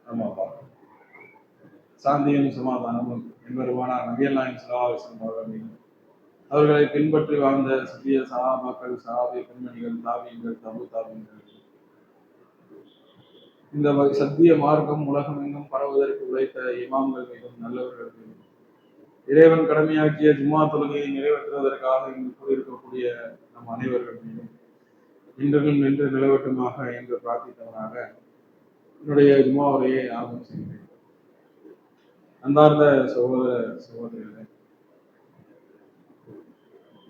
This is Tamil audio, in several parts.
நம்ம பார்க்கணும். சாந்தியும் சமாதானமும் என்பருமான நபிகள் நாயகம் ஸல்லல்லாஹு அலைஹி வஸல்லம் அவர்களை பின்பற்றி வாழ்ந்த சிறிய சஹாபாக்கள், சஹாபிய பெண்மணிகள், தாபியங்கள், தபு தாபியங்கள், இந்த சத்திய மார்க்கம் உலகம் எங்கும் பரவுவதற்கு உழைத்த இமாம்கள் மீதும் நல்லவர்கள் மீதும் இறைவன் கடமையாக்கிய ஜும்மா தொழுகையை நிறைவேற்றுவதற்காக இங்கு கூறியிருக்கக்கூடிய நம் அனைவர்கள் மீதும் இன்றும் நின்று நிலவட்டுமாக என்று பிரார்த்தித்தவனாக என்னுடைய ஜும்மா உரையை ஆரம்பம் செய்கிறேன். அன்பார்ந்த சகோதர சகோதரிகளே,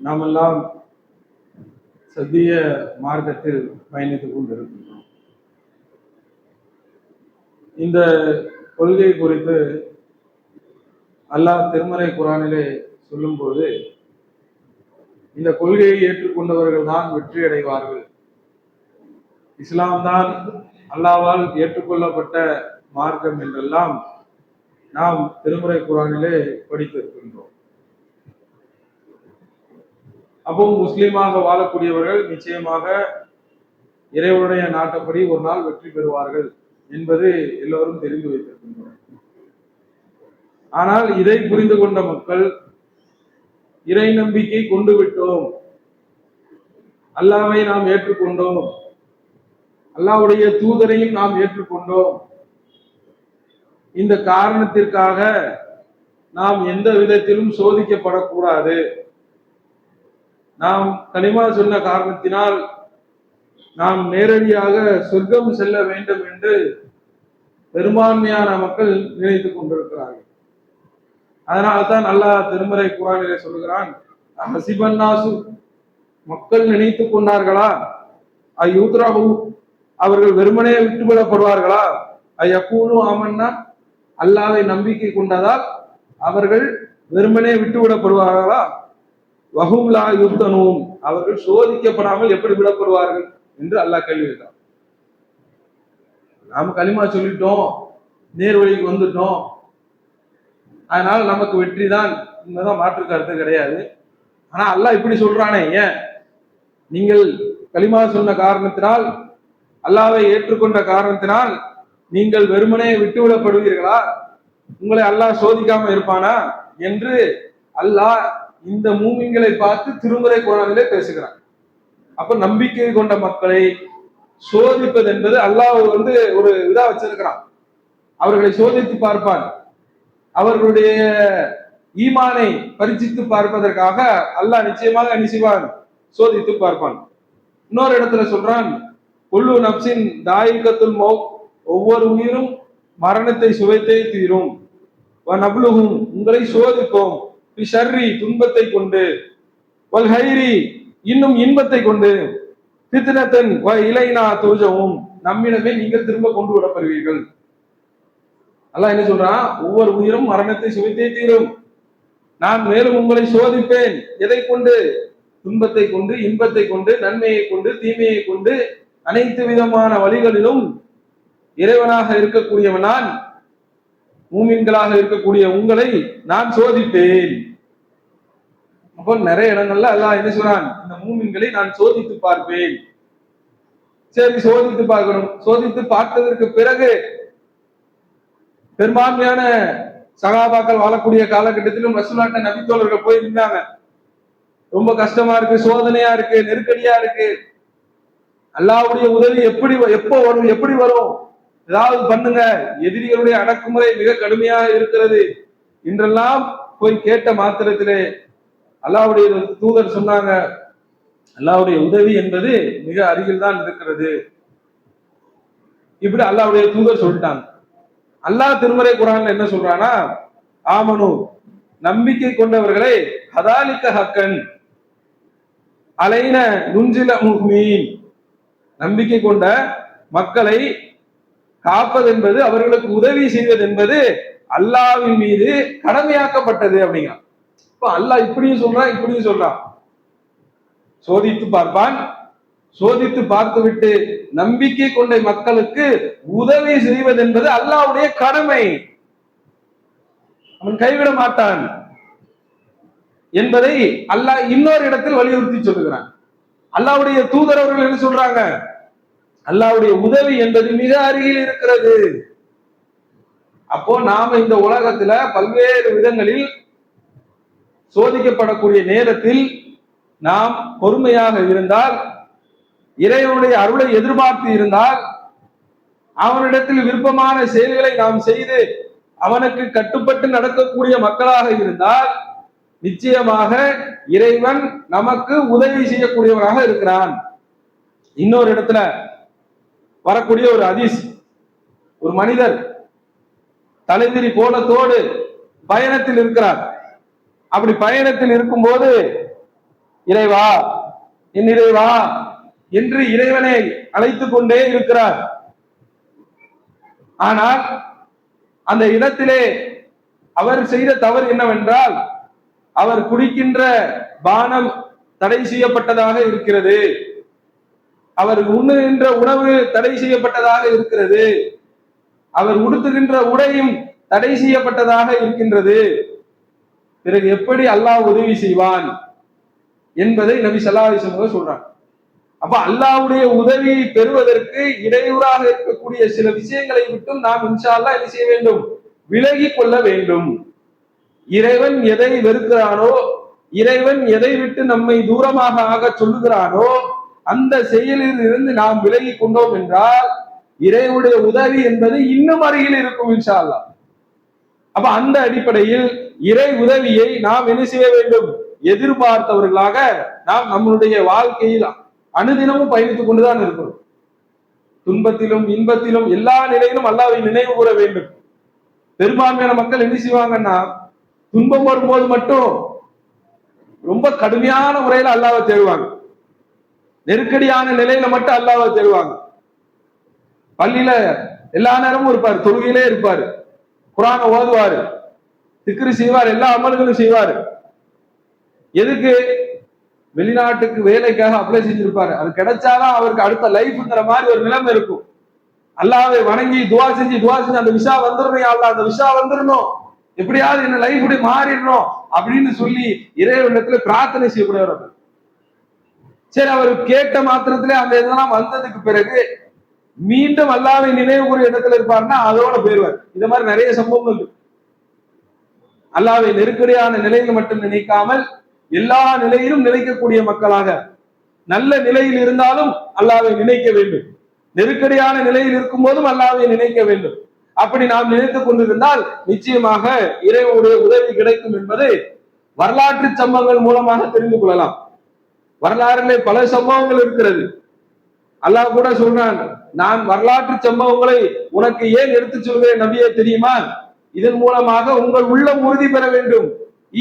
நாம் எல்லாம் சத்திய மார்க்கத்தில் பயணித்துக் கொண்டிருக்கின்றோம். இந்த கொள்கை குறித்து அல்லாஹ் திருமறை குர்ஆனிலே சொல்லும் போது, இந்த கொள்கையை ஏற்றுக்கொண்டவர்கள் தான் வெற்றி அடைவார்கள், இஸ்லாம் தான் அல்லாஹ்வால் ஏற்றுக்கொள்ளப்பட்ட மார்க்கம் என்றெல்லாம் நாம் திருமறை குர்ஆனிலே படித்திருக்கின்றோம். அப்போ முஸ்லீமாக வாழக்கூடியவர்கள் நிச்சயமாக இறைவனுடைய நாட்டப்படி ஒரு நாள் வெற்றி பெறுவார்கள் என்பது எல்லோரும் தெரிந்து வைத்திருக்கின்றோம். ஆனால் இதை புரிந்து கொண்ட மக்கள் இறை நம்பிக்கை கொண்டு விட்டோம், அல்லாஹ்வை நாம் ஏற்றுக்கொண்டோம், அல்லாஹ்வுடைய தூதரையும் நாம் ஏற்றுக்கொண்டோம், இந்த காரணத்திற்காக நாம் எந்த விதத்திலும் சோதிக்கப்படக்கூடாது, நாம் கலிமா சொன்ன காரணத்தினால் நாம் நேரடியாக சொர்க்கம் செல்ல வேண்டும் என்று பெரும்பான்மையான மக்கள் நினைத்துக் கொண்டிருக்கிறார்கள். அதனால்தான் அல்லாஹ் திருமறை குர்ஆனிலே சொல்கிறான், ஹஸிபன்னாசு, மக்கள் நினைத்துக் கொண்டார்களா, அய்யுத்ரஹு, அவர்கள் வெறுமனே விட்டுவிடப்படுவார்களா, அய்யகூலு ஆமன்னா, அல்லாஹ்வை நம்பிக்கை கொண்டதால் அவர்கள் வெறுமனே விட்டுவிடப்படுவார்களா, வஹும் லா யுஃப்தனூன், அவர்கள் சோதிக்கப்படாமல் எப்படி விடப்படுவார்கள் என்று அல்லாஹ் கேள்வி கேட்டான். நாம கலிமா சொல்லிட்டோம், நேர்வழிக்கு வந்துட்டோம், அதனால நமக்கு வெற்றி தான், உண்மைதான், மாற்று கருத்து கிடையாது. ஆனா அல்லாஹ் இப்படி சொல்றானே, ஏன் நீங்கள் கலிமா சொன்ன காரணத்தினால், அல்லாஹ்வை ஏற்றுக்கொண்ட காரணத்தினால் நீங்கள் வெறுமனே விட்டுவிடப்படுவீர்களா, உங்களை அல்லாஹ் சோதிக்காம இருப்பானா என்று அல்லாஹ் இந்த மூமின்களை பார்த்து திருமறை குர்ஆனிலே பேசுகிறான். அப்ப நம்பிக்கை கொண்ட மக்களை சோதிப்பது என்பது அல்லாஹ் ஒரு இதா வச்சிருக்கிறான். அவர்களை சோதித்து பார்ப்பான், அவர்களுடைய ஈமானை பரிசித்து பார்ப்பதற்காக அல்லாஹ் நிச்சயமாக நிச்சயவான் சோதித்து பார்ப்பான். இன்னொரு இடத்துல சொல்றான், குல்லு நப்சின் தாயிகத்துல் மௌத், ஒவ்வொரு உயிரும் மரணத்தை சுவைத்தே தீரும், நப்லுஹும், உங்களை சோதிப்போம், ஷர்ரி, துன்பத்தை கொண்டு, வல் ஹைரி, இன்னும் இன்பத்தை கொண்டு, ஃபித்னத்தன் வ இலைனா துர்ஜவும், நம்மிடமே நீங்கள் திரும்ப கொண்டு விடப்படுவீர்கள். அல்லாஹ் என்ன சொல்றான், ஒவ்வொரு உயிரும் மரணத்தை சுவைத்தே தீரும், நான் மேலும் உங்களை சோதிப்பேன். எதை கொண்டு? துன்பத்தை கொண்டு, இன்பத்தை கொண்டு, நன்மையை கொண்டு, தீமையை கொண்டு, அனைத்து விதமான வழிகளிலும் இறைவனாக இருக்கக்கூடியவன் நான், மூமின்களாக இருக்கக்கூடிய உங்களை நான் சோதிப்பேன். அப்போ நிறைய இடங்கள்ல அல்லாஹ் என்ன சொல்றான், இந்த மூமின்களை நான் சோதித்து பார்ப்பேன். சரி, சோதித்து பார்க்கணும். சோதித்து பார்த்ததற்கு பிறகு பெரும்பான்மையான சகாபாக்கள் வாழக்கூடிய காலகட்டத்திலும் ரசூலுல்லாஹ் நபித்தோழர்கள் போய் இருந்தாங்க. ரொம்ப கஷ்டமா இருக்கு, சோதனையா இருக்கு, நெருக்கடியா இருக்கு, அல்லாஹ்வுடைய உதவி எப்போ வரும், எப்படி வரும், ஏதாவது பண்ணுங்க, எதிரிகளுடைய அடக்குமுறை மிக கடுமையாக இருக்கிறது என்றெல்லாம் போய் கேட்ட மாத்திரத்திலே அல்லாஹ்வுடைய தூதர் சொன்னாங்க, அல்லாஹ்வுடைய உதவி என்பது மிக அருகில் தான் இருக்கிறது. இப்படி அல்லாஹ்வுடைய தூதர் சொல்லிட்டாங்க. அல்லாஹ் திருமறை குர்ஆன்ல என்ன சொல்றானா, ஆமனு, நம்பிக்கை கொண்டவர்களே, ஹதாலிக ஹக்கன் அலைன நுஞ்சில முஹ்மீன், நம்பிக்கை கொண்ட மக்களை காப்பது என்பது, அவர்களுக்கு உதவி செய்வது என்பது அல்லாஹ்வின் மீது கடமையாக்கப்பட்டது அப்படிங்கிறான். இப்ப அல்லாஹ் இப்படியும் சொல்றான், இப்படியும் சொல்றான். சோதித்து பார்ப்பான், சோதித்து பார்த்துவிட்டு நம்பிக்கை கொண்ட மக்களுக்கு உதவி செய்வது என்பது அல்லாஹ்வுடைய கடமை, அவன் கைவிட மாட்டான் என்பதை அல்லாஹ் இன்னொரு இடத்தில் வலியுறுத்தி சொல்லுகிறான். அல்லாஹ்வுடைய தூதர் அவர்கள் என்ன சொல்றாங்க, அல்லாஹ்வுடைய உதவி என்பது மிக அருகில் இருக்கிறது. அப்போ நாம இந்த உலகத்துல பல்வேறு விதங்களில் சோதிக்கப்படக்கூடிய நேரத்தில் நாம் பொறுமையாக இருந்தால், இறைவனுடைய அருளை எதிர்பார்த்து இருந்தால், அவனிடத்தில் விருப்பமான செயல்களை நாம் செய்து அவனுக்கு கட்டுப்பட்டு நடக்கக்கூடிய மக்களாக இருந்தால், நிச்சயமாக இறைவன் நமக்கு உதவி செய்யக்கூடியவனாக இருக்கிறான். இன்னொரு இடத்துல வரக்கூடிய ஒரு ஹதீஸ், ஒரு மனிதர் தலைவிரி கோலத்தோடு பயணத்தில் இருக்கிறார். அப்படி பயணத்தில் இருக்கும்போது இறைவா, என் இறைவா என்று இறைவனை அழைத்துக் கொண்டே இருக்கிறார். ஆனால் அந்த இடத்திலே அவர் செய்த தவறு என்னவென்றால், அவர் குடிக்கின்ற பானம் தடை செய்யப்பட்டதாக இருக்கிறது, அவர் உண்ணுகின்ற உணவு தடை செய்யப்பட்டதாக இருக்கிறது, அவர் உடுத்துகின்ற உடையும் தடை செய்யப்பட்டதாக இருக்கின்றது. பிறகு எப்படி அல்லாஹ் உதவி செய்வான் என்பதை நபி ஸல்லல்லாஹு அலைஹி வஸல்லம் சொல்றாங்க. அப்ப அல்லாஹ்வுடைய உதவியை பெறுவதற்கு இடையூறாக இருக்கக்கூடிய சில விஷயங்களை விட்டும் நாம் இன்ஷா அல்லாஹ் என்ன செய்ய வேண்டும்? விலகி கொள்ள வேண்டும். இறைவன் எதை வெறுக்கிறானோ, இறைவன் எதை விட்டு நம்மை தூரமாக ஆக சொல்லுகிறானோ, அந்த செயலில் இருந்து நாம் விலகி கொண்டோம் என்றால் இறைவனுடைய உதவி என்பது இன்னும் அருகில் இருக்கும் இன்ஷா அல்லாஹ். அப்ப அந்த அடிப்படையில் இறை உதவியை நாம் என்ன செய்ய வேண்டும்? எதிர்பார்த்தவர்களாக நாம் நம்மளுடைய வாழ்க்கையில் அனுதினமும் பயணித்துக் கொண்டுதான் இருக்கிறோம். துன்பத்திலும் இன்பத்திலும் எல்லா நிலையிலும் அல்லாஹ்வை நினைவு கூற வேண்டும். பெரும்பான்மையான மக்கள் என்ன செய்வாங்கன்னா, துன்பம் வரும்போது மட்டும் ரொம்ப கடுமையான முறையில அல்லாஹ்வை தேடுவாங்க, நெருக்கடியான நிலையில மட்டும் அல்லாஹ்வை தேடுவாங்க. பள்ளியில எல்லா நேரமும் இருப்பாரு, தொழுகையிலே இருப்பாரு, குர்ஆனை ஓதுவாரு, திக்ரு செய்வார், எல்லா அமல்களும் செய்வாரு. எதுக்கு? வெளிநாட்டுக்கு வேலைக்காக அப்ளை செஞ்சிருப்பாரு, அது கிடைச்சாதான் அவருக்கு அடுத்த லைஃப்ங்கிற மாதிரி ஒரு நிலைமை இருக்கும். அல்லாஹ்வை வணங்கி துவா செஞ்சு அந்த விஷா வந்துடணும், அல்லாஹ் அந்த விஷா வந்துடணும், எப்படியாவது என்ன லைஃப் இப்படி மாறிடணும் அப்படின்னு சொல்லி இறைவனிடத்துல பிரார்த்தனை செய்யக்கூடியவர். சரி, அவர் கேட்ட மாத்திரத்திலே அந்த இதெல்லாம் வந்ததுக்கு பிறகு மீண்டும் அல்லாஹ்வை நினைவு கூறிய இடத்துல இருப்பாருன்னா அதோட போயிருவார். இந்த மாதிரி நிறைய சம்பவங்கள் இருக்கு. அல்லாஹ்வை நெருக்கடியான நிலையில் மட்டும் நினைக்காமல் எல்லா நிலையிலும் நினைக்கக்கூடிய மக்களாக, நல்ல நிலையில் இருந்தாலும் அல்லாஹ்வை நினைக்க வேண்டும், நெருக்கடியான நிலையில் இருக்கும் போதும் அல்லாஹ்வை நினைக்க வேண்டும். அப்படி நாம் நினைத்துக் கொண்டிருந்தால் நிச்சயமாக இறைவனுடைய உதவி கிடைக்கும் என்பதை வரலாற்று சம்பவங்கள் மூலமாக தெரிந்து கொள்ளலாம். வரலாறுல பல சம்பவங்கள் இருக்கிறது. அல்லாஹ் கூட சொல்றான், நான் வரலாற்று சம்பவங்களை உனக்கு ஏன் எடுத்து சொல்கிறேன் நபியே தெரியுமா? இதன் மூலமாக உங்கள் உள்ளம் உறுதி பெற வேண்டும்,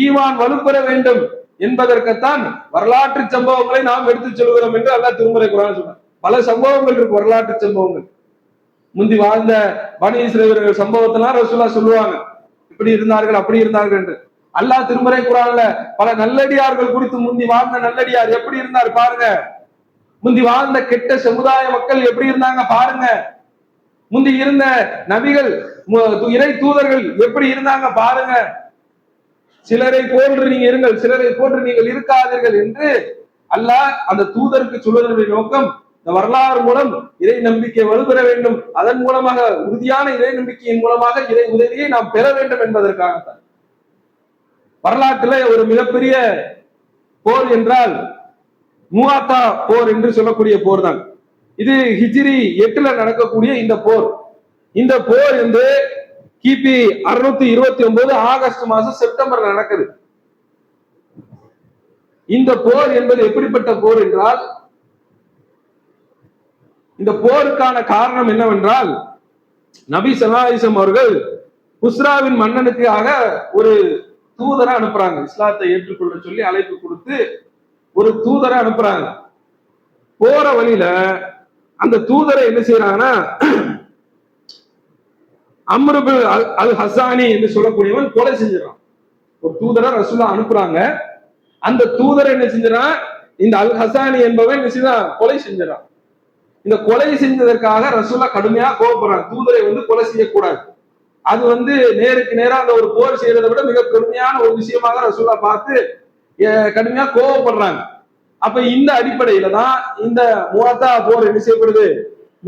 ஈமான் வலுப்பெற வேண்டும் என்பதற்குத்தான் வரலாற்று சம்பவங்களை நாம் எடுத்து சொல்கிறோம் என்று அல்லாஹ் திருமறை குர்ஆனில் சொல்றான். பல சம்பவங்கள் இருக்கு, வரலாற்று சம்பவங்கள். முந்தி வாழ்ந்த பனி இஸ்ரவேலர்கள் சம்பவத்தெல்லாம் ரசூலுல்லாஹ் சொல்லுவாங்க, இப்படி இருந்தார்கள் அப்படி இருந்தார்கள் என்று. அல்லாஹ் திருமறை குர்ஆன்ல பல நல்லடியார்கள் குறித்து, முந்தி வாழ்ந்த நல்லடியார் எப்படி இருந்தார் பாருங்க, முந்தி வாழ்ந்த கெட்ட சமுதாய மக்கள் எப்படி இருந்தாங்க பாருங்க, முந்தி இருந்த நபிகள் இறை தூதர்கள் எப்படி இருந்தாங்க பாருங்க, சிலரை போன்று நீங்க இருங்கள், சிலரை போன்று நீங்கள் இருக்காதீர்கள் என்று அல்லாஹ் அந்த தூதருக்கு சொல்வதனுடைய நோக்கம் இந்த வரலாறு மூலம் இறை நம்பிக்கை வலுப்பெற வேண்டும், அதன் மூலமாக உறுதியான இறை நம்பிக்கையின் மூலமாக இறை உதவியை நாம் பெற வேண்டும் என்பதற்காகத்தான். வரலாற்றுல ஒரு மிகப்பெரிய போர் என்றால் மூஆத்தா போர் என்று சொல்லக்கூடிய போர் தான். இது ஹிஜ்ரி 8ல நடக்கக்கூடிய இந்த போர். இந்த போர் வந்து கிபி 629 ஆகஸ்ட் மாசம் செப்டம்பர்ல நடக்குது. இந்த போர் என்பது எப்படிப்பட்ட போர் என்றால், இந்த போருக்கான காரணம் என்னவென்றால், நபி ஸல்லல்லாஹு அலைஹி வஸல்லம் அவர்கள் குஸ்ராவின் மன்னனுக்காக ஒரு தூதரை அனுப்புறாங்க, இஸ்லாத்தை ஏற்றுக்கொள்ள சொல்லி அழைப்பு கொடுத்து ஒரு தூதரை அனுப்புறாங்க. போற வழியில அந்த தூதரை என்ன செய்யறாங்கன்னா, அம்ரு பின் அல் ஹசானி என்று சொல்லக்கூடியவன் கொலை செஞ்சிடறான். ஒரு தூதரை ரசூலுல்லாஹ் அனுப்புறாங்க, அந்த தூதரை என்ன செஞ்சான், இந்த அல் ஹசானி என்பவன் என்ன செய்யறான், கொலை செஞ்சிடறான். இந்த கொலை செஞ்சதற்காக ரசூலுல்லாஹ் கடுமையா கோபப்படுறாங்க, தூதரை வந்து கொலை செய்யக்கூடாது, அது வந்து நேருக்கு நேரா அந்த ஒரு போர் செய்யறதை விட மிக கடுமையான ஒரு விஷயமாக ரசூலுல்லாஹ் பார்த்து கடுமையா கோபப்படுறாங்க. அப்ப இந்த அடிப்படையில தான் இந்த மூஆத்தா போர் என்ன செய்யப்படுது,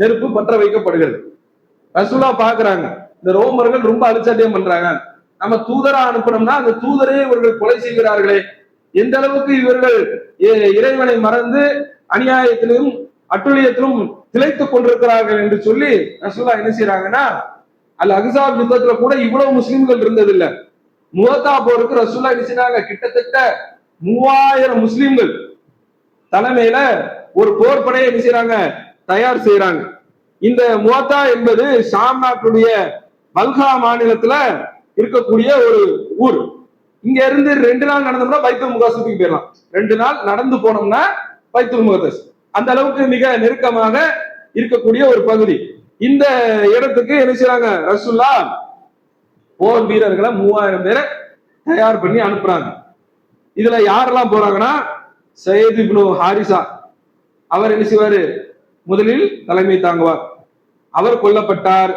நெருப்பு பற்ற வைக்கப்படுகிறது. ரசூலுல்லாஹ் பாக்குறாங்க, இந்த ரோமர்கள் ரொம்ப அலட்சாட்டியம் பண்றாங்க. நம்ம தூதரா அனுப்பணும்னா அந்த தூதரே இவர்கள் கொலை செய்கிறார்களே, எந்த அளவுக்கு இவர்கள் இறைவனை மறந்து அநியாயத்திலும் அட்டுழியத்திலும் திளைத்துக் கொண்டிருக்கிறார்கள் என்று சொல்லி ரசூலுல்லாஹ் என்ன செய்யறாங்கன்னா, அல் அஹ்ஸாப் யுத்தத்துல கூட இவ்வளவு முஸ்லிம்கள் இருந்தது இல்ல. முஅத்தா போருக்கு ரசூலுல்லாஹ் என்ன செய்றாங்க, கிட்டத்தட்ட 3000 முஸ்லிம்கள் தலைமையில ஒரு போர் படையை என்ன செய்றாங்க, தயார் செய்யறாங்க. இந்த முஅத்தா என்பது ஷாம் நாட்டுடைய பல்கா மாநிலத்துல இருக்கக்கூடிய ஒரு ஊர். இங்க இருந்து 2 நாள் நடந்தோம்னா பைத்துல் முகத்தஸுக்கு போயிடலாம். 2 நாள் நடந்து போனோம்னா பைத்துல் முகத்தஸ். அந்த அளவுக்கு மிக நெருக்கமாக இருக்கக்கூடிய ஒரு பகுதி. இந்த இடத்துக்கு என்ன செய்றாங்க, ரசூலுல்லாஹ் போர் வீரர்களை 3000 பேரை தயார் பண்ணி அனுப்புறாங்க. இதுல யாரெல்லாம் போறாங்கன்னா, சயீத் இப்னு ஹாரிசா அவர் என்ன செய்வாரு, முதலில் தலைமை தாங்குவார். அவர் கொல்லப்பட்டார்.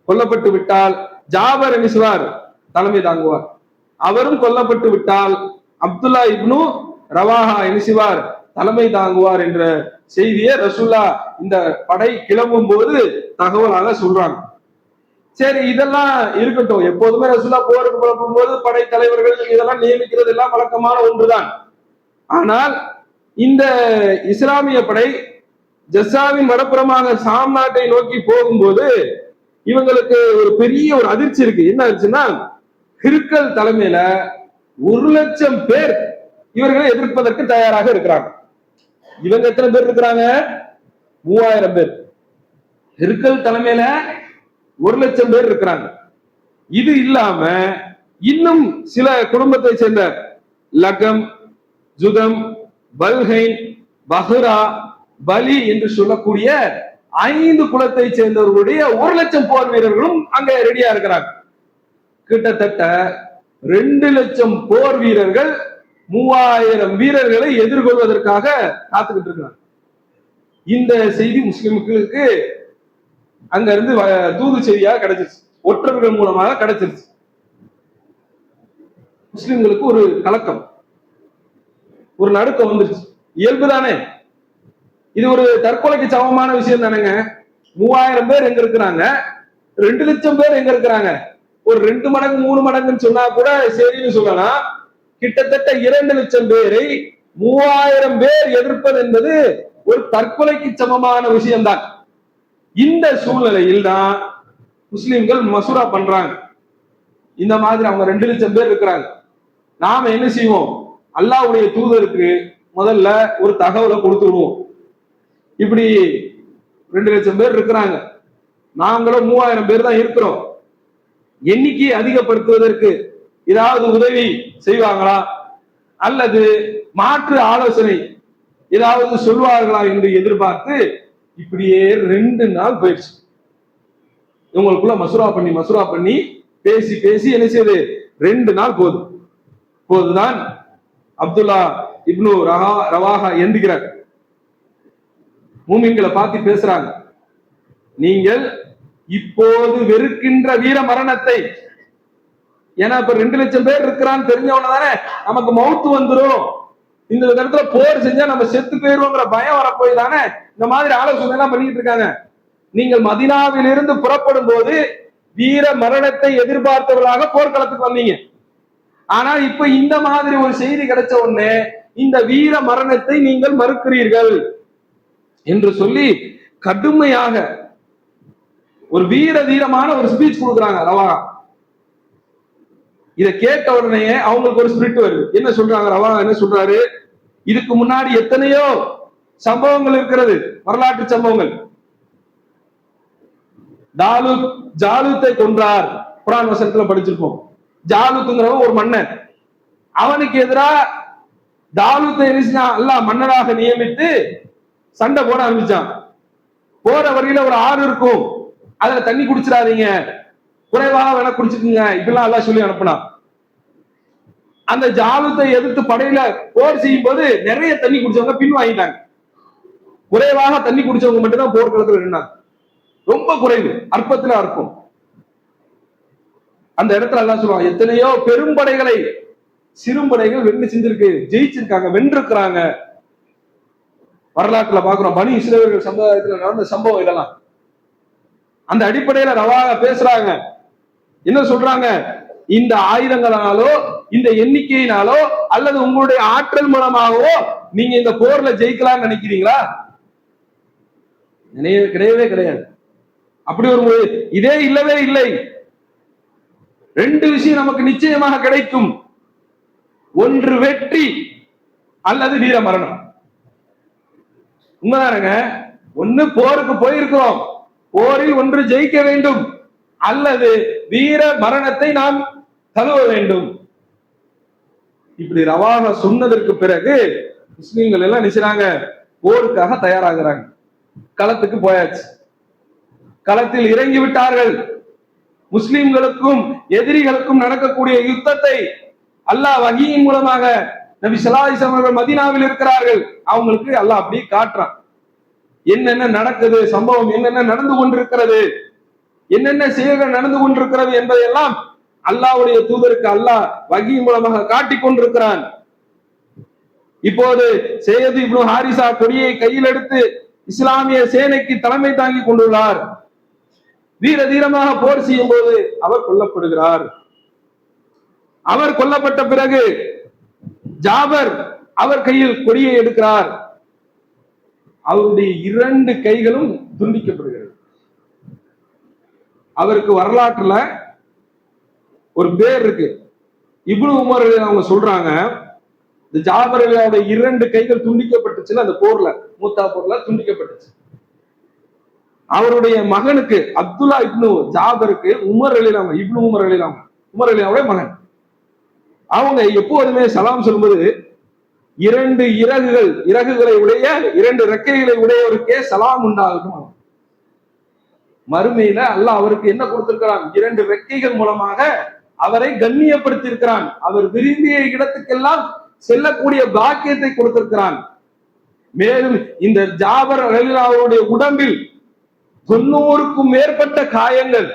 கொல்லப்பட்டு விட்டால் ஜாபர் என்ன செய்வார், தலைமை தாங்குவார். அவரும் கொல்லப்பட்டு விட்டால் அப்துல்லா இப்னு ரவாஹா என்ன செய்வார், தலைமை தாங்குவார் என்ற செய்தியை ரசூலுல்லாஹ் இந்த படை கிளம்பும் போது தகவலாக சொல்றாங்க. சரி, இதெல்லாம் இருக்கட்டும். எப்போதுமே ரசூலுல்லாஹ் போருக்கு புறப்படும் போது படை தலைவர்கள் இதெல்லாம் நியமிக்கிறது எல்லாம் வழக்கமான ஒன்றுதான். ஆனால் இந்த இஸ்லாமிய படை ஜஸ்ஸாவின் வடப்புறமாக ஷாம் நாட்டை நோக்கி போகும்போது இவங்களுக்கு ஒரு பெரிய ஒரு அதிர்ச்சி இருக்கு. என்ன ஆச்சுன்னா, ஹிர்கல் தலைமையில 1,00,000 பேர் இவர்களை எதிர்ப்பதற்கு தயாராக இருக்கிறாங்க. இவங்க எத்தனை பேர் இருக்கிறாங்க, 3000 பேர். ஹிர்கல் தலைமையில 1,00,000 பேர் இருக்கிறாங்க. இது இல்லாம இன்னும் சில குடும்பத்தை சேர்ந்த லகம், ஜுதம், பல்ஹைன், பஹ்ரா, பலி என்று சொல்லக்கூடிய 5 குலத்தை சேர்ந்தவர்களுடைய 1,00,000 போர் வீரர்களும் அங்க ரெடியா இருக்கிறாங்க. கிட்டத்தட்ட 2,00,000 போர் வீரர்கள் 3000 வீரர்களை எதிர்கொள்வதற்காக காத்துக்கிட்டு இருக்கிறாங்க. இந்த செய்தி முஸ்லிம்களுக்கு அங்க இருந்து தூது செய்தியாக கிடைச்சிருச்சு, ஒற்றர்கள் மூலமாக கிடைச்சிருச்சு. முஸ்லிம்களுக்கு ஒரு கலக்கம், ஒரு நடுக்கம் வந்துருச்சு. இயல்புதானே, இது ஒரு தற்கொலைக்கு சமமான விஷயம் தானேங்க. 3000 பேர் எங்க இருக்கிறாங்க, 2,00,000 பேர் எங்க இருக்கிறாங்க. ஒரு 2 மடங்கு 3 மடங்குன்னு சொன்னா கூட சரின்னு சொல்லலாம். கிட்டத்தட்ட 2,00,000 பேரை 3000 பேர் எதிர்ப்பது என்பது ஒரு தற்கொலைக்கு சமமான விஷயம்தான். இந்த சூழ்நிலையில் தான் முஸ்லிம்கள் மசூரா பண்றாங்க. இந்த மாதிரி அவங்க 2,00,000 பேர் இருக்கிறாங்க. நாம என்ன செய்வோம், அல்லாஹ்வுடைய தூதருக்கு முதல்ல ஒரு தகவலை கொடுத்துடுவோம். இப்படி 2,00,000 பேர் இருக்கிறாங்க, நாங்களும் 3000 பேர் தான் இருக்கிறோம். எண்ணிக்கையை அதிகப்படுத்துவதற்கு ஏதாவது உதவி செய்வாங்களா அல்லது மாற்று ஆலோசனை ஏதாவது சொல்வார்களா என்று எதிர்பார்த்து இப்படியே 2 நாள் போயிடுச்சு. இவங்களுக்குள்ள மசூரா பண்ணி பேசி பேசி என்ன செய்யுது, 2 நாள் போதுதான் அப்துல்லா இப்னு ரவாஹா என்கிறார். மூமின்களை பார்த்து பேசுறாங்க, நீங்கள் இப்போது வெறுக்கின்ற வீர மரணத்தை, ஏன்னா இப்ப 2,00,000 பேர் இருக்கிறான்னு தெரிஞ்சவன தானே நமக்கு மௌத்து வந்துடும், இந்த இடத்துல போர் செஞ்சா நம்ம செத்து போயிருவோங்கிற பயம் வரப்போய் தானே இந்த மாதிரி ஆலோசனை எல்லாம் பண்ணிட்டு இருக்காங்க. நீங்கள் மதீனாவிலிருந்து புறப்படும் போது வீர மரணத்தை எதிர்பார்த்தவர்களாக போர்க்களத்துக்கு வந்தீங்க. ஆனா இப்ப இந்த மாதிரி ஒரு செய்தி கிடைச்ச உடனே இந்த வீர மரணத்தை நீங்கள் மறுக்கிறீர்கள் என்று சொல்லி கடுமையாக ஒரு தீரமான ஒரு ஸ்பீச் கொடுக்குறாங்க ரவாஹா. இதை கேட்ட உடனே அவங்களுக்கு ஒரு ஸ்பிரிட் வருது. என்ன சொல்றாங்க, ரவாஹா என்ன சொல்றாரு, இதுக்கு முன்னாடி எத்தனையோ சம்பவங்கள் இருக்கிறது, வரலாற்று சம்பவங்கள். ஜாலூத்தை கொன்றார், குர்ஆன் வசனத்துல படிச்சிருப்போம். ஜாலூத்துங்கிறவன் ஒரு மன்னன், அவனுக்கு எதிராக தாலூத்தை அல்லாஹ் மன்னராக நியமித்து சண்டை போட ஆரம்பிச்சான். போற வழியில ஒரு ஆறு இருக்கும், அதுல தண்ணி குடிச்சிடாதீங்க, குறைவாக வேணா குடிச்சுக்குங்க, இப்படிலாம் அல்லாஹ் சொல்லி அனுப்பினான். அந்த ஜாலூத்தை எதிர்த்து படையில போர் செய்யும் போது நிறைய தண்ணி குடிச்சவங்க பின் வாங்கிட்டாங்க. குறைவாக தண்ணி குடிச்சவங்க மட்டும்தான் போர்க்களத்துல நின்னாங்க. ரொம்ப குறைவு, அற்பத்துல அற்பம். அந்த இடத்துல அல்லாஹ் சொல்லுவாங்க, எத்தனையோ பெரும்படைகளை சிறும்படைகள் வென்று செஞ்சிருக்கு, ஜெயிச்சிருக்காங்க, வென்றிருக்கிறாங்க. வரலாற்றுல பாக்குறோம், பனி இஸ்ரவேலர்கள் சமுதாயத்துல நடந்த சம்பவம் இதெல்லாம். அந்த அடிப்படையில ரவாஹா பேசுறாங்க, என்ன சொல்றாங்க? இந்த ஆயுதங்களாலோ இந்த எண்ணிக்கையினாலோ அல்லது உங்களுடைய ஆற்றல் மூலமாகவோ நீங்க இந்த போர்ல ஜெயிக்கலாம்னு நினைக்கிறீங்களா? கிடையவே கிடையாது. அப்படி ஒரு இதே இல்லவே இல்லை. ரெண்டு விஷயம் நமக்கு நிச்சயமாக கிடைக்கும். ஒன்று வெற்றி அல்லது வீர மரணம். உண்மைதானுங்க. ஒண்ணு போருக்கு போயிருக்கிறோம், போரில் ஒன்று ஜெயிக்க வேண்டும், அல்லது வீர மரணத்தை நாம் தழுவ வேண்டும். இப்படி ரவாக சொன்னதற்கு பிறகு முஸ்லிம்கள் எல்லாம் நினைச்சாங்க, போருக்காக தயாராகிறாங்க. களத்துக்கு போயாச்சு, களத்தில் இறங்கி விட்டார்கள். முஸ்லிம்களுக்கும் எதிரிகளுக்கும் நடக்கக்கூடிய யுத்தத்தை அல்லாஹ் வஹீயின் மூலமாக நபி ஸல்லல்லாஹு அலைஹி வஸல்லம் அவர்கள் மதீனாவில் இருக்கிறார்கள், அவங்களுக்கு அல்லாஹ் அப்படி காட்டுறான். என்னென்ன நடக்குது, சம்பவம் என்னென்ன நடந்து கொண்டிருக்கிறது, என்னென்ன செயல்கள் நடந்து கொண்டிருக்கிறது என்பதையெல்லாம் அல்லாஹ்வுடைய தூதருக்கு அல்லாஹ் வஹீயின் மூலமாக காட்டிக் கொண்டிருக்கிறான். இப்போது சையத் இப்னு ஹாரிசா கொடியை கையில் எடுத்து இஸ்லாமிய சேனைக்கு தலைமை தாங்கி கொண்டுள்ளார். வீர தீரமாக போர் செய்யும் போது அவர் கொல்லப்படுகிறார். அவர் கொல்லப்பட்ட பிறகு ஜாபர் அவர் கையில் கொடியை எடுக்கிறார். அவருடைய 2 கைகளும் துண்டிக்கப்படுகிறது. அவருக்கு வரலாற்றுல ஒரு பேர் இருக்கு. இப்னு உமர் அவங்க சொல்றாங்க, இந்த ஜாபருடைய 2 கைகள் துண்டிக்கப்பட்டுச்சுன்னு அந்த போர்ல, மூத்தா போர்ல துண்டிக்கப்பட்டுச்சு. அவருடைய மகனுக்கு அப்துல்லா இப்னு ஜாபருக்கு உமர் அலிலாம, இப்னு உமர் அலிலாம, உமர் அலிலாவுடைய மகன், அவங்க எப்போதுமே சலாம் சொல்லும்போது 2 இறகுகளை உடைய 2 ரெக்கைகளை உடையவருக்கே சலாம் உண்டாகட்டும். மறுமையில அல்லாஹ் அவருக்கு என்ன கொடுத்திருக்கிறான்? 2 ரெக்கைகள் மூலமாக அவரை கண்ணியப்படுத்தி இருக்கிறான். அவர் விரும்பிய இடத்துக்கெல்லாம் செல்லக்கூடிய பாக்கியத்தை கொடுத்திருக்கிறான். மேலும் இந்த ஜாபர் ரலியல்லாஹுடைய உடம்பில் 90க்கும் மேற்பட்ட காயங்கள்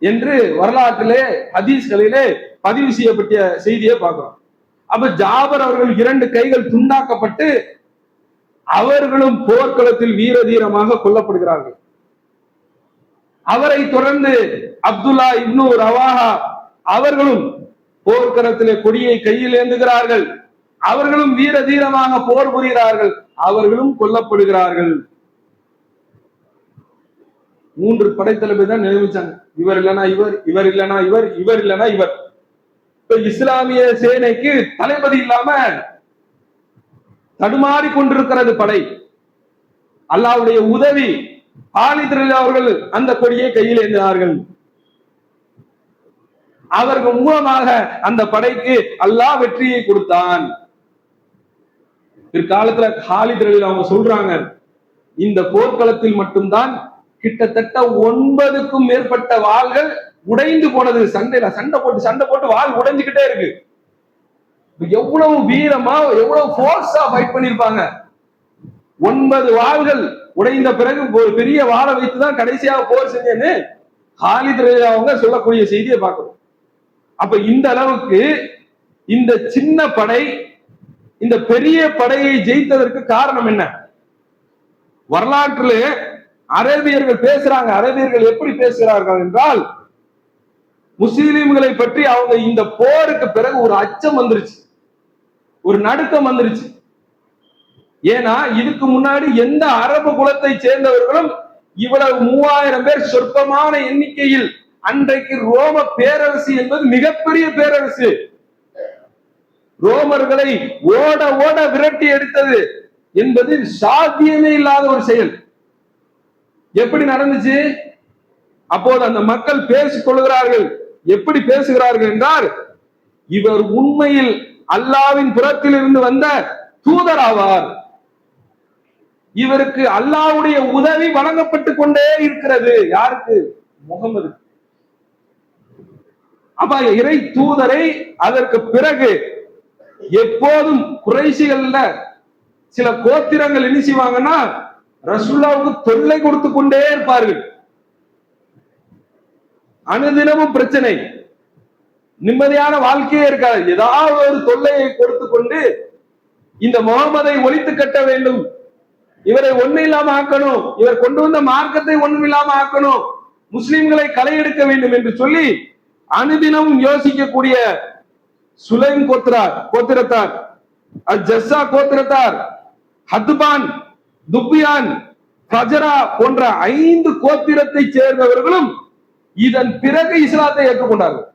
என்று வரலாற்றிலே ஹதீஸ்களிலே பதிவு செய்யப்பட்ட செய்தியை பார்க்கிறோம். அப்ப ஜாபர் அவர்கள் 2 கைகள் துண்டாக்கப்பட்டு அவர்களும் போர்க்களத்தில் வீர தீரமாக கொல்லப்படுகிறார்கள். அவரை தொடர்ந்து அப்துல்லா இப்னு ரவாஹா அவர்களும் போர்க்களத்திலே கொடியை கையில் ஏந்துகிறார்கள். அவர்களும் வீர தீரமாக போர் புரிகிறார்கள். அவர்களும் கொல்லப்படுகிறார்கள். 3 படைத்தளபதி தான் நியமிச்சாங்க. இவர் இல்லைனா இவர், இவர் இல்லைனா இவர், இவர் இல்லைனா இவர். இஸ்லாமிய சேனைக்கு தளபதி இல்லாம தடுமாறி கொண்டிருக்கிறது படை. அல்லாஹ்வுடைய உதவி, காலித் ரலியல்லாஹு அவர்கள் அந்த கொடியை கையில் ஏந்தினார்கள். அவர்கள் மூலமாக அந்த படைக்கு அல்லாஹ் வெற்றியை கொடுத்தான். பிற்காலத்துல காலித் ரலியல்லாஹு அவங்க சொல்றாங்க, இந்த போர்க்களத்தில் மட்டும்தான் கிட்டத்தட்ட 9க்கும் மேற்பட்ட வாள்கள் உடைந்து போனது. சண்டை போட்டு வாள் உடைஞ்சுக்கிட்டே இருக்கு. எவ்வளவு வீரமா, எவ்வளவு போர்ஸா ஃபைட் பண்ணிருப்பாங்க. 9 வாள்கள் உடைந்த பிறகு ஒரு பெரிய வாளை வைத்துதான் கடைசியாக போர் செஞ்சேன்னு காலித் ரலியல்லாஹு அவங்க சொல்லக்கூடிய செய்தியை பார்க்கிறோம். அப்ப இந்த அளவுக்கு இந்த சின்ன படை இந்த பெரிய படையை ஜெயித்ததற்கு காரணம் என்ன? வரலாற்றிலே அரேபியர்கள் பேசுறாங்க. அரேபியர்கள் எப்படி பேசுகிறார்கள் என்றால், முஸ்லிம்களை பற்றி அவங்க இந்த போருக்கு பிறகு ஒரு அச்சம் வந்துருச்சு, ஒரு நடுக்கம் வந்துருச்சு. ஏன்னா இதுக்கு முன்னாடி எந்த அரபு குலத்தை சேர்ந்தவர்களும் இவ்வளவு 3000 பேர் சொற்பமான எண்ணிக்கையில், அன்றைக்கு ரோம பேரரசு என்பது மிகப்பெரிய பேரரசு, ரோமர்களை ஓட ஓட விரட்டி எடுத்தது என்பது சாத்தியமே இல்லாத ஒரு செயல். எப்படி நடந்துச்சு? அப்போது அந்த மக்கள் பேசிக் கொள்கிறார்கள். எப்படி பேசுகிறார்கள் என்றால், இவர் உண்மையில் அல்லாஹ்வின் புறத்தில் இருந்து வந்த தூதர் ஆவார், இவருக்கு அல்லாஹ்வுடைய உதவி வழங்கப்பட்டு கொண்டே இருக்கிறது. யாருக்கு? முகமது. அப்ப இறை தூதரை அதற்கு பிறகு எப்போதும் குறைஷிகள்ல சில கோத்திரங்கள் என்ன செய்வாங்கன்னா, ரசூலுல்லாஹ்வுக்கு தொல்லை கொடுத்து கொண்டே இருப்பார்கள். அனுதினமும் பிரச்சனை, நிம்மதியான வாழ்க்கையே இருக்காது. ஏதாவது ஒரு தொல்லையை கொடுத்து கொண்டு இந்த முகமதை ஒழித்து கட்ட வேண்டும், இவரை ஒண்ணு இல்லாம ஆக்கணும், இவர் கொண்டு வந்த மார்க்கத்தை ஒண்ணும் இல்லாம ஆக்கணும் முஸ்லிம்களை களை எடுக்க வேண்டும் என்று சொல்லி அனுதினமும் யோசிக்கக்கூடிய சுலைம் கோத்திரத்தார், ஜஸ்ஸா கோத்திரத்தார், ஹத்பான், துப்பியான், ஃபஜரா போன்ற 5 கோத்திரத்தை சேர்ந்தவர்களும் இதன் பிறகு இஸ்லாத்தை ஏற்றுக்கொண்டார்கள்.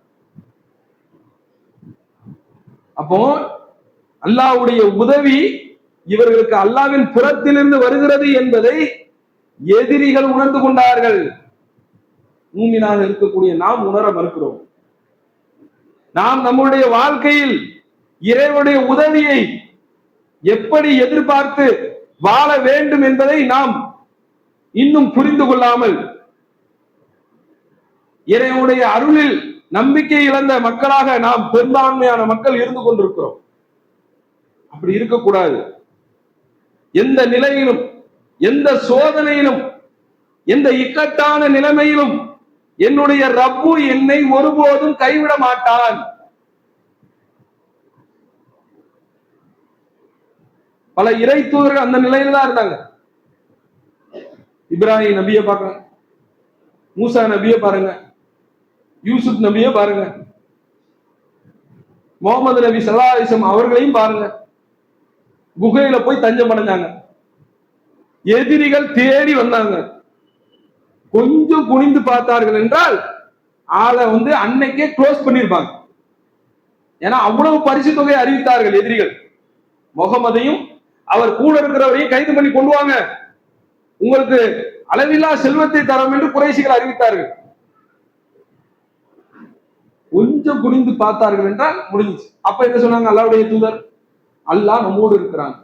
அப்போ அல்லாஹ்வுடைய உதவி இவர்களுக்கு அல்லாஹ்வின் புறத்திலிருந்து வருகிறது என்பதை எதிரிகள் உணர்ந்து கொண்டார்கள். மூமினாக இருக்கக்கூடிய நாம் உணர மறுக்கிறோம். நாம் நம்முடைய வாழ்க்கையில் இறைவனுடைய உதவியை எப்படி எதிர்பார்த்து வாழ வேண்டும் என்பதை நாம் இன்னும் புரிந்து கொள்ளாமல் இறைவனுடைய அருளில் நம்பிக்கை இழந்த மக்களாக நாம் பெரும்பான்மையான மக்கள் இருந்து கொண்டிருக்கிறோம். அப்படி இருக்கக்கூடாது. எந்த நிலையிலும், எந்த சோதனையிலும், எந்த இக்கட்டான நிலைமையிலும் என்னுடைய ரப்பு என்னை ஒருபோதும் கைவிட மாட்டான். பல இறை தூதர்கள் அந்த நிலையில தான் இருந்தாங்க. இப்ராஹிம் நபியை பாருங்க, மூசா நபியை பாருங்க, யூசுப் நபியை பாருங்க, முகமது நபி ஸல்லல்லாஹு அலைஹி வஸல்லம் அவர்களையும் பாருங்க. குகையில போய் தஞ்சம் அடைஞ்சாங்க. எதிரிகள் தேடி வந்தாங்க. கொஞ்சம் குனிந்து பார்த்தார்கள் என்றால் ஆளை அன்னைக்கே க்ளோஸ் பண்ணிருப்பாங்க. ஏன்னா அவ்வளவு பரிசு தொகையை அறிவித்தார்கள் எதிரிகள். முகமதையும் அவர் கூட இருக்கிறவரையும் கைது பண்ணி கொண்டு வாங்க, உங்களுக்கு அளவில்லா செல்வத்தை தரோம் என்று குறைஷிகள் அறிவித்தார்கள். கொஞ்சம் குனிந்து பார்த்தார்கள் என்றால் முடிஞ்சிச்சு. அப்ப என்ன சொன்னாங்க? அல்லாஹ்வுடைய தூதர், அல்லாஹ் நம்மோடு இருக்கிறான்.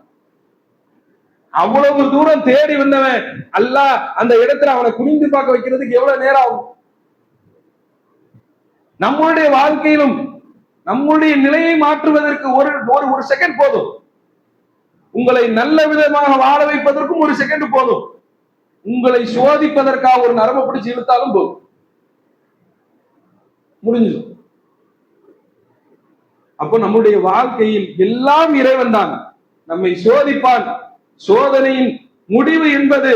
அவ்வளவு தூரம் தேடி வந்தவன் அல்லாஹ் அந்த இடத்துல அவனை குனிந்து பார்க்க வைக்கிறதுக்கு எவ்வளவு நேரம் ஆகும்? நம்முடைய வாழ்க்கையிலும் நம்முடைய நிலையை மாற்றுவதற்கு ஒரு செகண்ட் போதும். உங்களை நல்ல விதமாக வாழ வைப்பதற்கும் ஒரு செகண்ட் போதும். உங்களை சோதிப்பதற்காக ஒரு நரம்பை பிடிச்சு இழுத்தாலும் போதும், முடிஞ்சது. அப்போ நம்முடைய வாழ்க்கையில் எல்லாம் இறைவன் தான் நம்மை சோதிப்பான். சோதனையின் முடிவு என்பது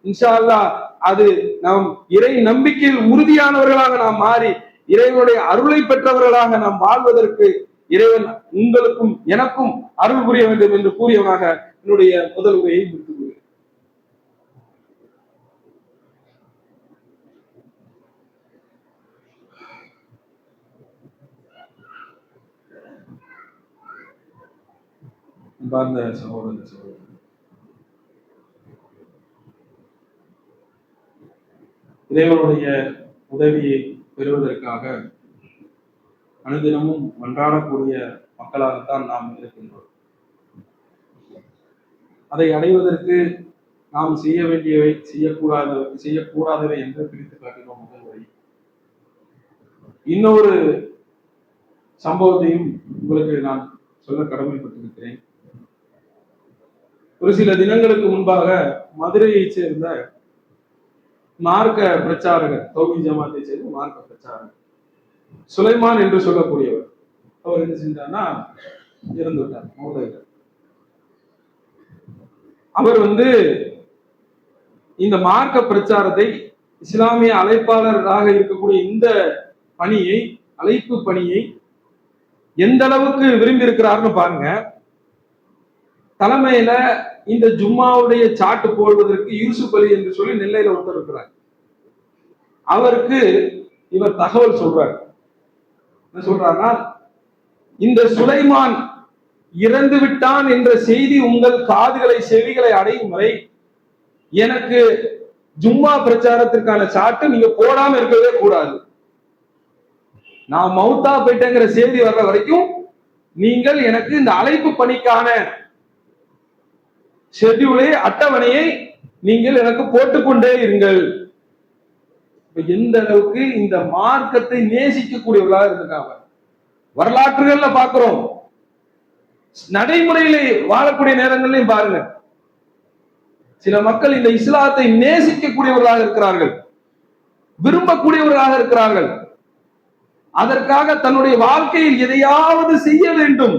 இன்ஷா அல்லாஹ் அது நாம் இறை நம்பிக்கையில் உறுதியானவர்களாக நாம் மாறி இறைவனுடைய அருளை பெற்றவர்களாக நாம் வாழ்வதற்கு இறைவன் உங்களுக்கும் எனக்கும் அருள் புரிய வேண்டும் என்று கூறியவனாக என்னுடைய முதல் உரையை முடித்துக் கொள்கிறேன். இறைவனுடைய உதவியை பெறுவதற்காக அனுதினமும் மன்றாடக்கூடிய மக்களாகத்தான் நாம் இருக்கின்றோம். அதை அடைவதற்கு நாம் செய்ய வேண்டியவை, செய்யக்கூடாதவை என்று பிரித்து காட்டினோம் முதல் வரை. இன்னொரு சம்பவத்தையும் உங்களுக்கு நான் சொல்ல கடமைப்பட்டிருக்கிறேன். ஒரு சில தினங்களுக்கு முன்பாக மதுரையைச் சேர்ந்த மார்க்க பிரச்சாரகர், தௌஹீத் ஜமாத்தை சேர்ந்த மார்க்க பிரச்சாரகர் சுலைமான் என்று சொல்லக்கூடியவர், அவர் என்ன செஞ்சார்னா இறந்து விட்டார், மௌத்தாயிட்டார். அவர் இந்த மார்க்க பிரச்சாரத்தை, இஸ்லாமிய அழைப்பாளராக இருக்கக்கூடிய இந்த பணியை, அழைப்பு பணியை எந்த அளவுக்கு விரும்பி இருக்கிறார்னு பாருங்க. தலைமையில இந்த ஜும்மாவுடைய சாட்டு போடுவதற்கு யூசுப் அலி என்று சொல்லி நெல்லையில ஒருத்தர் இருக்கிறார். அவருக்கு இவர் தகவல் சொல்றார். என்ன சொல்றாருன்னா, இந்த சுலைமான் இறந்து விட்டான் என்ற செய்தி உங்கள் காதுகளை, செவிகளை அடையும் வரை எனக்கு ஜும்மா பிரச்சாரத்திற்கான சாட்டு நீங்க போடாம இருக்கவே கூடாது. நான் மௌத்தா போயிட்டேங்கிற செய்தி வர்ற வரைக்கும் நீங்கள் எனக்கு இந்த அழைப்பு பணிக்கான ஷெட்யூலை, அட்டவணையை நீங்கள் எனக்கு போட்டுக்கொண்டே இருங்கள். எந்த அளவுக்கு இந்த மார்க்கத்தை நேசிக்கக்கூடியவர்களாக இருந்திருக்காங்க. வரலாற்றுகள்ல பார்க்கிறோம், நடைமுறையில வாழக்கூடிய நேரங்களையும் பாருங்க. சில மக்கள் இந்த இஸ்லாத்தை நேசிக்கக்கூடியவர்களாக இருக்கிறார்கள், விரும்பக்கூடியவர்களாக இருக்கிறார்கள். அதற்காக தன்னுடைய வாழ்க்கையில் எதையாவது செய்ய வேண்டும்,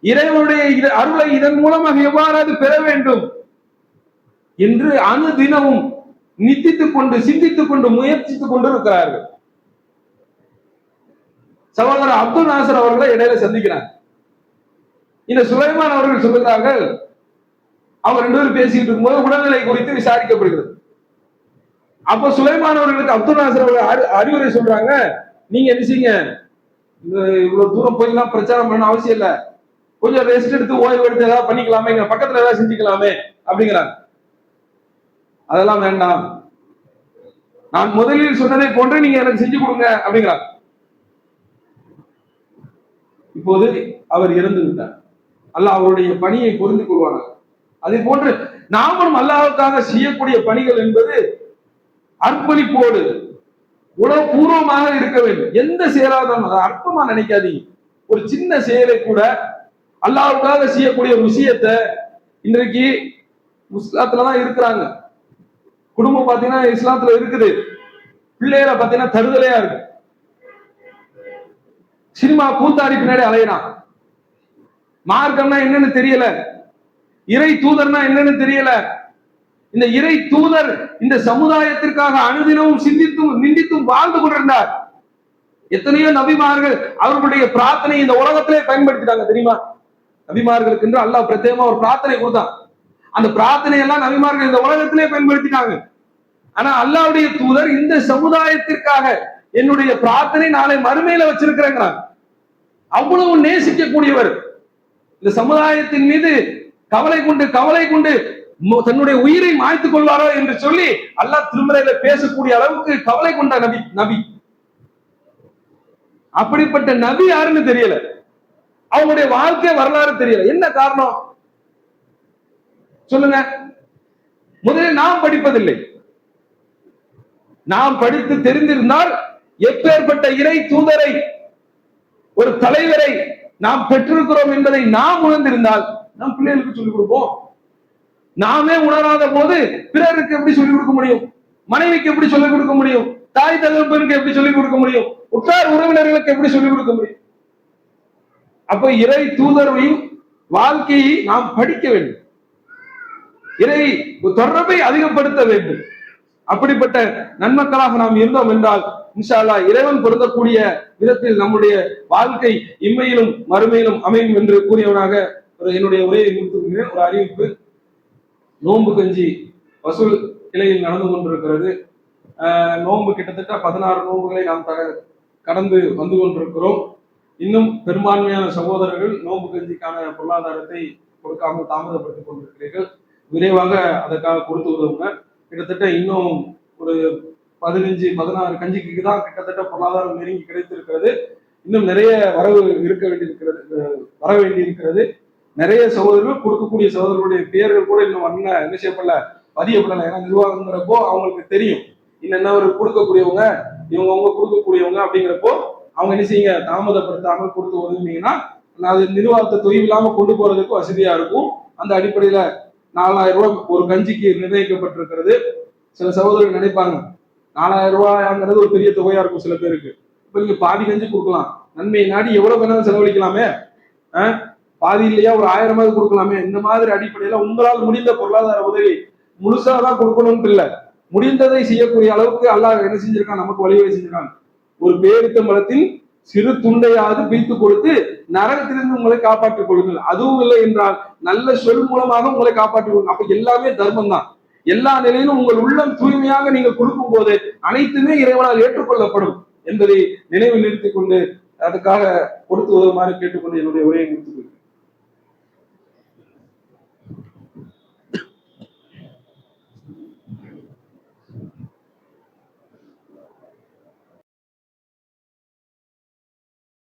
இறைவனுடைய அருளை இதன் மூலமாக எவ்வாறாவது பெற வேண்டும் என்று அனுதினமும் நித்தித்துக் கொண்டு சிந்தித்துக் கொண்டு முயற்சித்துக் கொண்டு இருக்கிறார்கள். சகோதரர் அப்துல் நாசர் அவர்களை இடையில சந்திக்கிறாங்க. இந்த சுலைமான் அவர்கள் சொல்லுகிறார்கள், அவங்க 2 பேரும் பேசிட்டு இருக்கும்போது உடல்நிலை குறித்து விசாரிக்கப்படுகிறது. அப்ப சுலைமான் அவர்களுக்கு அப்துல் நாசர் அவர்கள் அறிவுரை சொல்றாங்க, நீங்க என்ன செய்யுங்க, இவ்வளவு தூரம் போய்லாம் பிரச்சாரம் பண்ண அவசியம் இல்ல, கொஞ்சம் ரெஸ்ட் எடுத்து ஓய்வு எடுத்து ஏதாவது பண்ணிக்கலாமே, இங்க பக்கத்துல ஏதாவது செஞ்சுக்கலாமே அப்படிங்கிறாங்க. அதெல்லாம் வேண்டாம், நான் முதலில் சொன்னதை போன்று நீங்க எனக்கு செஞ்சு கொடுங்க அப்படிங்கிறாங்க. இப்போது அவர் இறந்து விட்டார். அல்லாஹ் அவருடைய பணியை புரிந்து கொள்வானாக. அதே போன்று நாமும் அல்லாஹ்வுக்காக செய்யக்கூடிய பணிகள் என்பது அர்ப்பணிப்போடு உணர்வுபூர்வமாக இருக்க வேண்டும். எந்த செயலாதான் அதை அற்பமா நினைக்காதீங்க. ஒரு சின்ன செயலை கூட அல்லாஹ்வுக்காக செய்யக்கூடிய ஒரு விஷயத்தை, இன்றைக்கு இஸ்லாத்துலதான் இருக்கிறாங்க, குடும்பம் பாத்தீங்கன்னா இஸ்லாத்துல இருக்குது, பிள்ளைகளை பாத்தீங்கன்னா தருதலையா இருக்கு, சினிமா கூத்தாடி பின்னாடி அலையிறான், மார்க்கம்னா என்னன்னு தெரியல, இறை தூதர்னா என்னன்னு தெரியல. இந்த இறை தூதர் இந்த சமுதாயத்திற்காக அனுதினமும் சிந்தித்தும் நிந்தித்தும் வாழ்ந்து கொண்டிருந்தார். எத்தனையோ நபிமார்கள் அவர்களுடைய பிரார்த்தனை இந்த உலகத்திலே பயன்படுத்திட்டாங்க தெரியுமா? நபிமார்களுக்கு என்று அல்லாஹ் பிரத்யேகமா ஒரு பிரார்த்தனை கொடுத்தான். அந்த பிரார்த்தனை எல்லாம் நபிமார்கள் இந்த உலகத்திலே பயன்படுத்திட்டாங்க. ஆனா அல்லாஹ்வுடைய தூதர் இந்த சமுதாயத்திற்காக என்னுடைய பிரார்த்தனை நாளை மறுமையில வச்சிருக்கிறேங்க. அவ்வளவு நேசிக்கக்கூடியவர். இந்த சமுதாயத்தின் மீது கவலை கொண்டு தன்னுடைய உயிரை மாய்த்துக் கொள்வாரோ என்று சொல்லி அல்லாஹ் திருமறையில பேசக்கூடிய அளவுக்கு கவலை கொண்ட நபி. அப்படிப்பட்ட நபி யாருன்னு தெரியல, அவங்களுடைய வாழ்க்கை வரலாறு தெரியல. என்ன காரணம் சொல்லுங்க? முதலில் நாம் படிப்பதில்லை. நாம் படித்து தெரிந்திருந்தால் எப்பேற்பட்ட இறை தூதரை, ஒரு தலைவரை நாம் பெற்றிருக்கிறோம் என்பதை நாம் உணர்ந்திருந்தால் நம் பிள்ளைகளுக்கு சொல்லிக் கொடுப்போம். நாமே உணராத போது பிறருக்கு எப்படி சொல்லிக் கொடுக்க முடியும்? மனைவிக்கு எப்படி சொல்லிக் கொடுக்க முடியும்? தாய் தகப்பனுக்கு எப்படி சொல்லிக் கொடுக்க முடியும்? உற்றார் உறவினர்களுக்கு எப்படி சொல்லிக் கொடுக்க முடியும்? அப்ப இறை தூதரின் வாழ்க்கையை நாம் படிக்க வேண்டும், இறை தொடர்பை அதிகப்படுத்த வேண்டும். அப்படிப்பட்ட நன்மக்களாக நாம் இருந்தோம் என்றால் இன்ஷா அல்லாஹ் இறைவன் பொருந்தக்கூடிய விதத்தில் நம்முடைய வாழ்க்கை இம்மையிலும் மறுமையிலும் அமையும் என்று கூறியவனாக என்னுடைய உரையை முடித்துக்கிறேன். ஒரு அறிவிப்பு, நோன்பு கஞ்சி வசூல் கிளையில் நடந்து கொண்டிருக்கிறது. நோன்பு கிட்டத்தட்ட 16 நோன்புகளை நாம் கடந்து வந்து கொண்டிருக்கிறோம். இன்னும் பெரும்பான்மையான சகோதரர்கள் நோன்பு கஞ்சிக்கான பொருளாதாரத்தை கொடுக்காமல் தாமதப்படுத்திக் கொண்டிருக்கிறீர்கள். விரைவாக அதற்காக கொடுத்து உதவுங்க. கிட்டத்தட்ட இன்னும் ஒரு 15-16 கஞ்சிக்கு தான் கிட்டத்தட்ட பொருளாதாரம் நெருங்கி கிடைத்திருக்கிறது. இன்னும் நிறைய வர வேண்டியிருக்கிறது. நிறைய சகோதரர்கள் கொடுக்கக்கூடிய சகோதரர்களுடைய பெயர்கள் கூட இன்னும் என்ன செய்யப்படல, பதியப்படலை. ஏன்னா நிர்வாகங்கிறப்போ அவங்களுக்கு தெரியும் இன்னும் ஒரு கொடுக்கக்கூடியவங்க இவங்க கொடுக்கக்கூடியவங்க அப்படிங்கிறப்போ அவங்க என்ன செய்யுங்க, தாமதப்படுத்தாமல் கொடுத்து உதவுனீங்கன்னா அது நிர்வாகத்தை தொய்வில்லாம கொண்டு போறதுக்கு வசதியா இருக்கும். அந்த அடிப்படையில 4000 ரூபாய் ஒரு கஞ்சிக்கு நிர்ணயிக்கப்பட்டிருக்கிறது. சில சகோதரர்கள் நினைப்பாங்க 4000 ரூபாய்ங்கிறது ஒரு பெரிய தொகையா இருக்கும் சில பேருக்கு. இப்ப நீங்க பாதி கஞ்சி கொடுக்கலாம், நன்மை நாடி எவ்வளவு வேணாலும் செலவழிக்கலாமே, பாதி இல்லையா ஒரு 1000 கொடுக்கலாமே. இந்த மாதிரி அடிப்படையில உங்களால் முடிந்த பொருளாதார உதவி முழுசாதான் கொடுக்கணும்னு இல்லை, முடிந்ததை செய்யக்கூடிய அளவுக்கு அல்லாஹ் என்ன செஞ்சிருக்கான், நமக்கு வழிவகை செஞ்சிருக்கான். ஒரு பேரித்த மரத்தின் சிறு துண்டையாவது பிரித்து கொடுத்து நரகத்திலிருந்து உங்களை காப்பாற்றிக் கொள்ளுங்கள். அதுவும் இல்லை என்றால் நல்ல சொல் மூலமாக உங்களை காப்பாற்றிக் கொள்ளுங்கள். அப்ப எல்லாமே தர்மம் தான். எல்லா நிலையிலும் உங்கள் உள்ளம் தூய்மையாக நீங்கள் கொடுக்கும் போது அனைத்துமே இறைவனால் ஏற்றுக்கொள்ளப்படும் என்பதை நினைவில் நிறுத்திக் கொண்டு அதுக்காக கொடுத்து உதவுமாறு கேட்டுக்கொண்டு என்னுடைய உரையை முடித்துக்